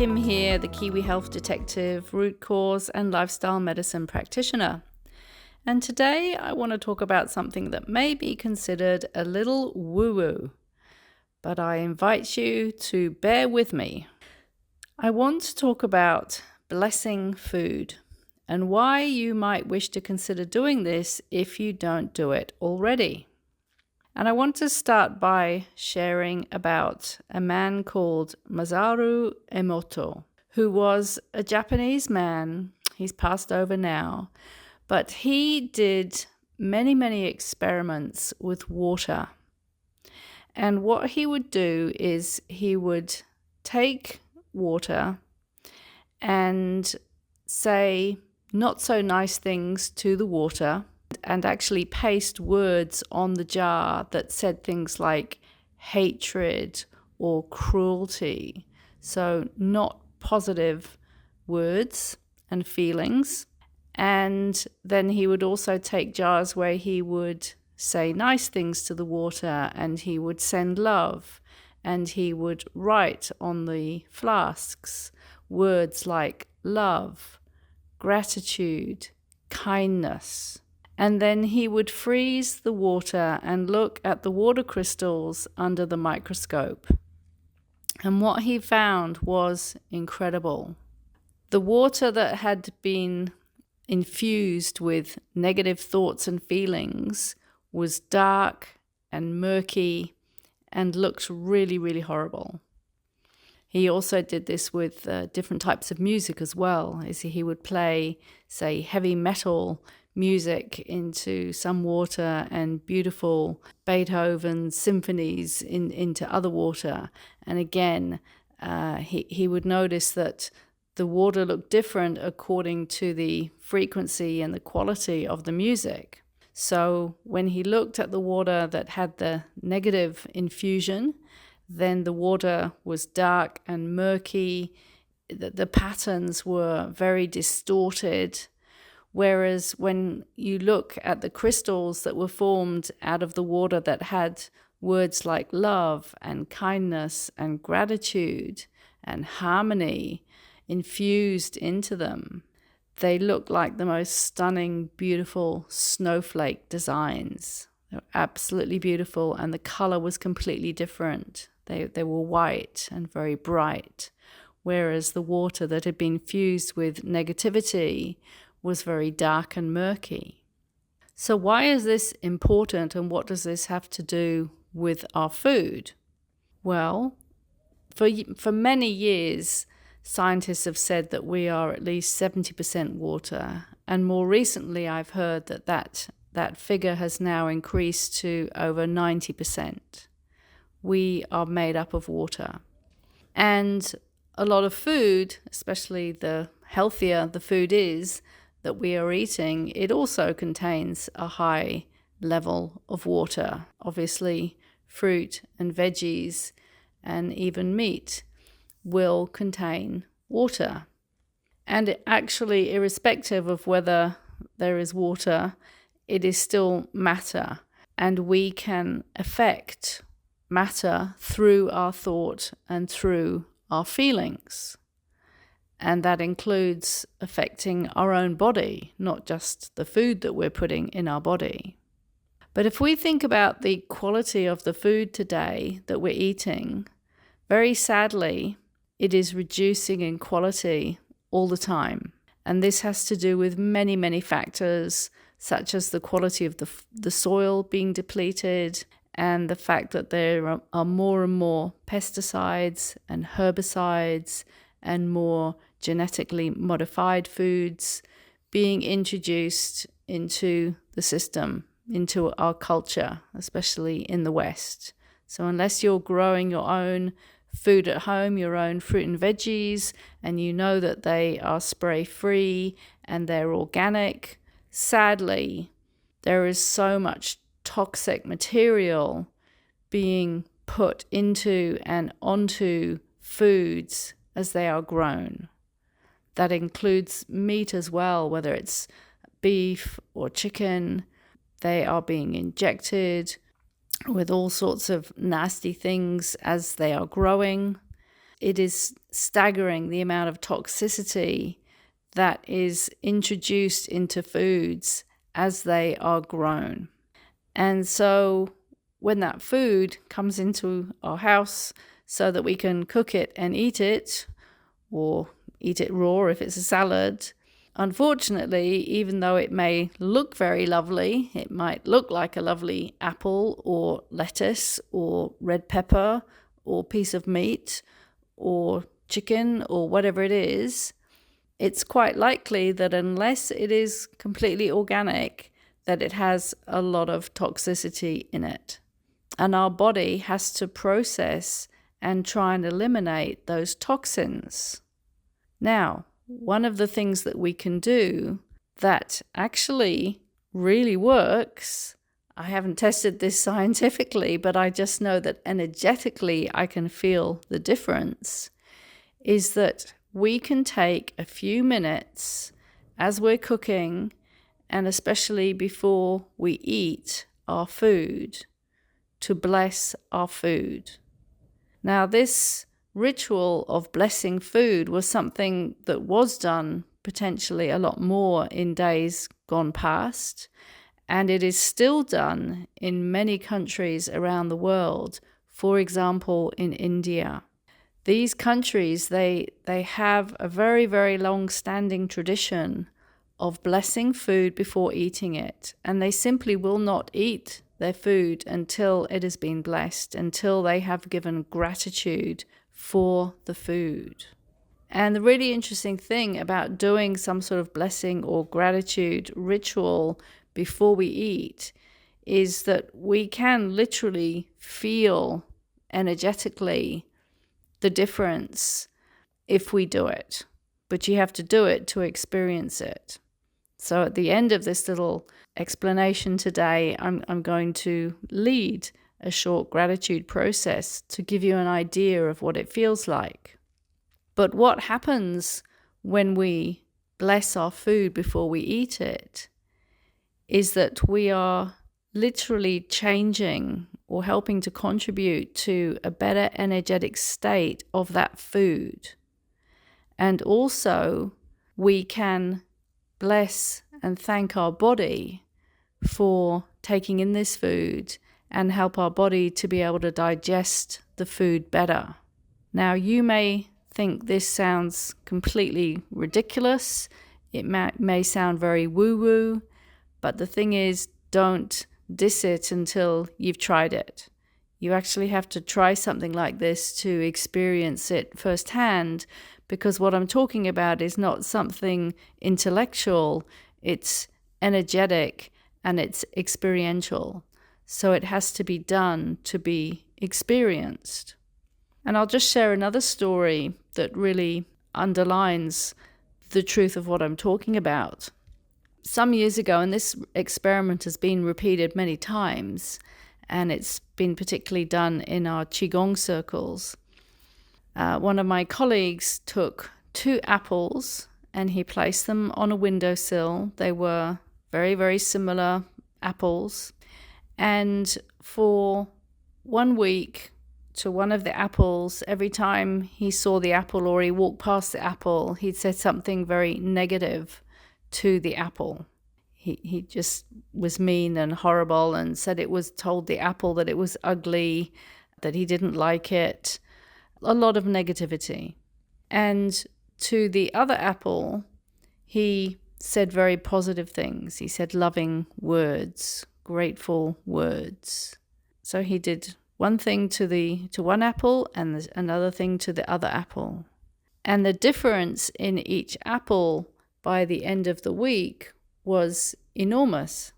Kim here, the Kiwi Health Detective, root cause and lifestyle medicine practitioner. And today I want to talk about something that may be considered a little woo-woo, but I invite you to bear with me. I want to talk about blessing food and why you might wish to consider doing this if you don't do it already. And I want to start by sharing about a man called Masaru Emoto, who was a Japanese man. He's passed over now, but he did many experiments with water. And what he would do is he would take water and say not so nice things to the water, and actually paste words on the jar that said things like hatred or cruelty. So not positive words and feelings. And then he would also take jars where he would say nice things to the water, and he would send love, and he would write on the flasks words like love, gratitude, kindness. And then he would freeze the water and look at the water crystals under the microscope. And what he found was incredible. The water that had been infused with negative thoughts and feelings was dark and murky and looked really horrible. He also did this with different types of music as well. He would play, say, heavy metal music into some water and beautiful Beethoven symphonies into other water. And again, he would notice that the water looked different according to the frequency and the quality of the music. So when he looked at the water that had the negative infusion, then the water was dark and murky. The patterns were very distorted. Whereas when you look at the crystals that were formed out of the water that had words like love and kindness and gratitude and harmony infused into them, they look like the most stunning, beautiful snowflake designs. They were absolutely beautiful, and the color was completely different. They were white and very bright, whereas the water that had been fused with negativity was very dark and murky. So why is this important, and what does this have to do with our food? Well, for many years, scientists have said that we are at least 70% water, and more recently I've heard that figure has now increased to over 90%. We are made up of water. And a lot of food, especially the healthier the food is that we are eating, it also contains a high level of water. Obviously, fruit and veggies and even meat will contain water. And it actually, irrespective of whether there is water, it is still matter. And we can affect matter through our thought and through our feelings. And that includes affecting our own body, not just the food that we're putting in our body. But if we think about the quality of the food today that we're eating, very sadly, it is reducing in quality all the time. And this has to do with many factors, such as the quality of the soil being depleted, and the fact that there are more and more pesticides and herbicides and more genetically modified foods being introduced into the system, into our culture, especially in the West. So unless you're growing your own food at home, your own fruit and veggies, and you know that they are spray-free and they're organic, sadly, there is so much toxic material being put into and onto foods as they are grown. That includes meat as well, whether it's beef or chicken. They are being injected with all sorts of nasty things as they are growing. it is staggering the amount of toxicity that is introduced into foods as they are grown. And so when that food comes into our house so that we can cook it and eat it, or eat it raw if it's a salad, unfortunately, even though it may look very lovely, it might look like a lovely apple or lettuce or red pepper or piece of meat or chicken or whatever it is, it's quite likely that unless it is completely organic, that it has a lot of toxicity in it. And our body has to process and try and eliminate those toxins. Now, one of the things that we can do that actually really works, I haven't tested this scientifically, but I just know that energetically I can feel the difference, is that we can take a few minutes as we're cooking, and especially before we eat our food, to bless our food. Now, this ritual of blessing food was something that was done potentially a lot more in days gone past, and it is still done in many countries around the world, for example, in India. These countries, they have a very, very long-standing tradition of blessing food before eating it, and they simply will not eat their food until it has been blessed, until they have given gratitude for the food. And the really interesting thing about doing some sort of blessing or gratitude ritual before we eat is that we can literally feel energetically the difference if we do it. But you have to do it to experience it. So at the end of this little explanation today, I'm going to lead a short gratitude process to give you an idea of what it feels like. But what happens when we bless our food before we eat it is that we are literally changing or helping to contribute to a better energetic state of that food. And also, we can bless and thank our body for taking in this food and help our body to be able to digest the food better. Now, you may think this sounds completely ridiculous. It may sound very woo-woo, but the thing is, don't diss it until you've tried it. You actually have to try something like this to experience it firsthand, because what I'm talking about is not something intellectual, it's energetic and it's experiential. So it has to be done to be experienced. And I'll just share another story that really underlines the truth of what I'm talking about. Some years ago, and this experiment has been repeated many times, and it's been particularly done in our Qigong circles. One of my colleagues took 2 apples and he placed them on a windowsill. They were very, very similar apples. And for 1 week, to one of the apples, every time he saw the apple or he walked past the apple, he'd said something very negative to the apple. He just was mean and horrible and told the apple that it was ugly, that he didn't like it. A lot of negativity. And to the other apple, he said very positive things. He said loving words, grateful words. So he did one thing to one apple and another thing to the other apple. And the difference in each apple by the end of the week was enormous.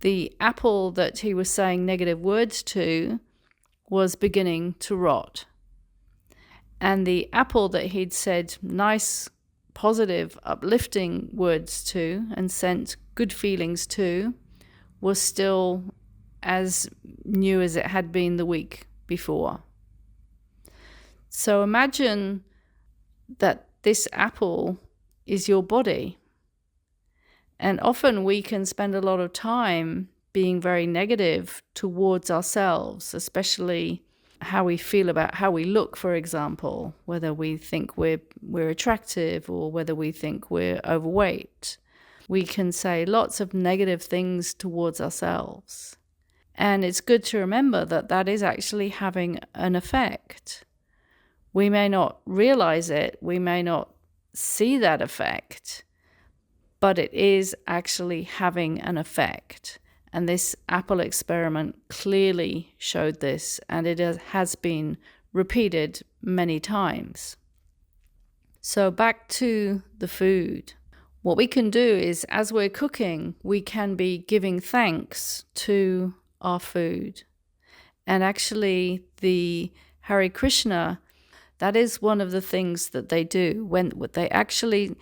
The apple that he was saying negative words to was beginning to rot. And the apple that he'd said nice, positive, uplifting words to and sent good feelings to was still as new as it had been the week before. So imagine that this apple is your body. And often we can spend a lot of time being very negative towards ourselves, especially how we feel about how we look, for example, whether we think we're attractive or whether we think we're overweight. We can say lots of negative things towards ourselves. And it's good to remember that that is actually having an effect. We may not realize it, we may not see that effect, but it is actually having an effect. And this Apple experiment clearly showed this, and it has been repeated many times. So back to the food. What we can do is, as we're cooking, we can be giving thanks to our food. And actually, the Hare Krishna, that is one of the things that they do when they actually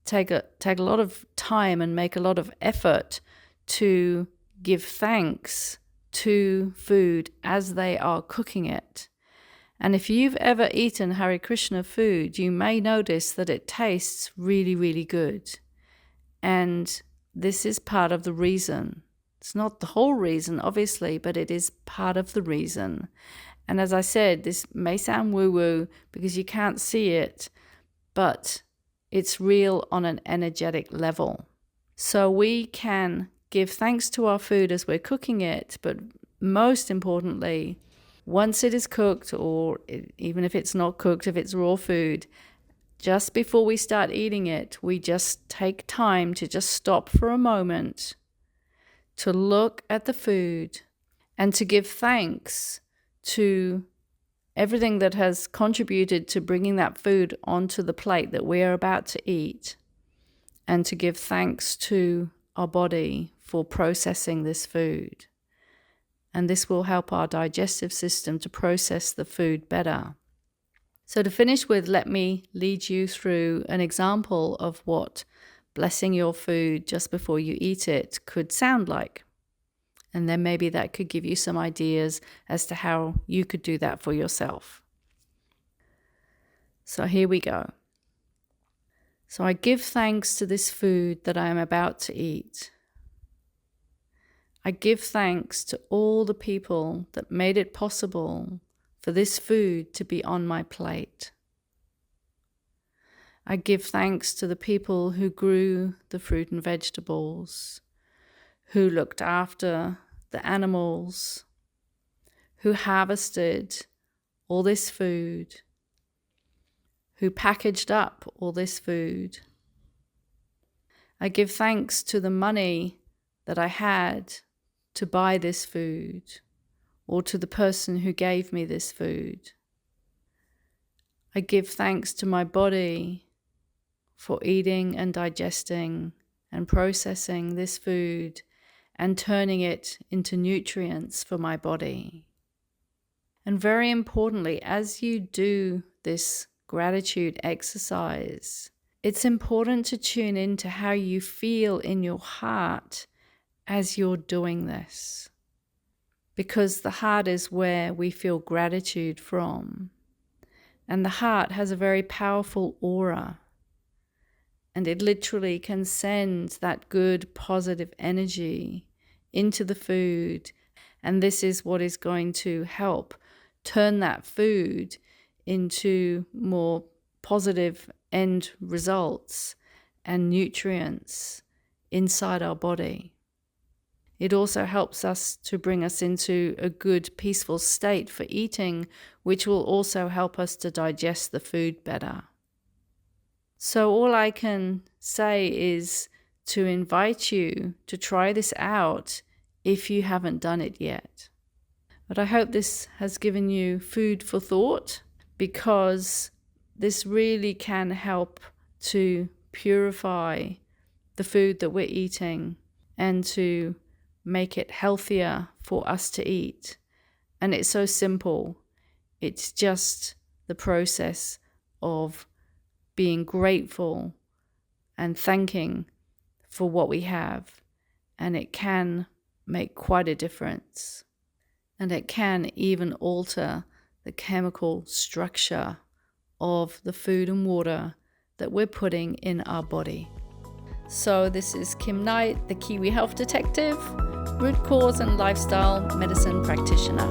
take a lot of time and make a lot of effort to give thanks to food as they are cooking it. And if you've ever eaten Hare Krishna food, you may notice that it tastes really, really good. And this is part of the reason. It's not the whole reason, obviously, but it is part of the reason. And as I said, this may sound woo-woo because you can't see it, but it's real on an energetic level. So we can give thanks to our food as we're cooking it, but most importantly, once it is cooked, or even if it's not cooked, if it's raw food, just before we start eating it, we just take time to just stop for a moment, to look at the food and to give thanks to everything that has contributed to bringing that food onto the plate that we are about to eat, and to give thanks to our body for processing this food. And this will help our digestive system to process the food better. So to finish with, let me lead you through an example of what blessing your food just before you eat it could sound like. And then maybe that could give you some ideas as to how you could do that for yourself. So here we go. So I give thanks to this food that I am about to eat. I give thanks to all the people that made it possible for this food to be on my plate. I give thanks to the people who grew the fruit and vegetables, who looked after the animals, who harvested all this food, who packaged up all this food. I give thanks to the money that I had to buy this food, or to the person who gave me this food. I give thanks to my body for eating and digesting and processing this food and turning it into nutrients for my body. And very importantly, as you do this gratitude exercise, it's important to tune into how you feel in your heart as you're doing this. Because the heart is where we feel gratitude from. And the heart has a very powerful aura. And it literally can send that good, positive energy into the food. And this is what is going to help turn that food into more positive end results and nutrients inside our body. It also helps us to bring us into a good, peaceful state for eating, which will also help us to digest the food better. So all I can say is to invite you to try this out if you haven't done it yet. But I hope this has given you food for thought, because this really can help to purify the food that we're eating and to make it healthier for us to eat. And it's so simple. It's just the process of being grateful and thanking for what we have. And it can make quite a difference. And it can even alter the chemical structure of the food and water that we're putting in our body. So this is Kim Knight, the Kiwi Health Detective, root cause and lifestyle medicine practitioner.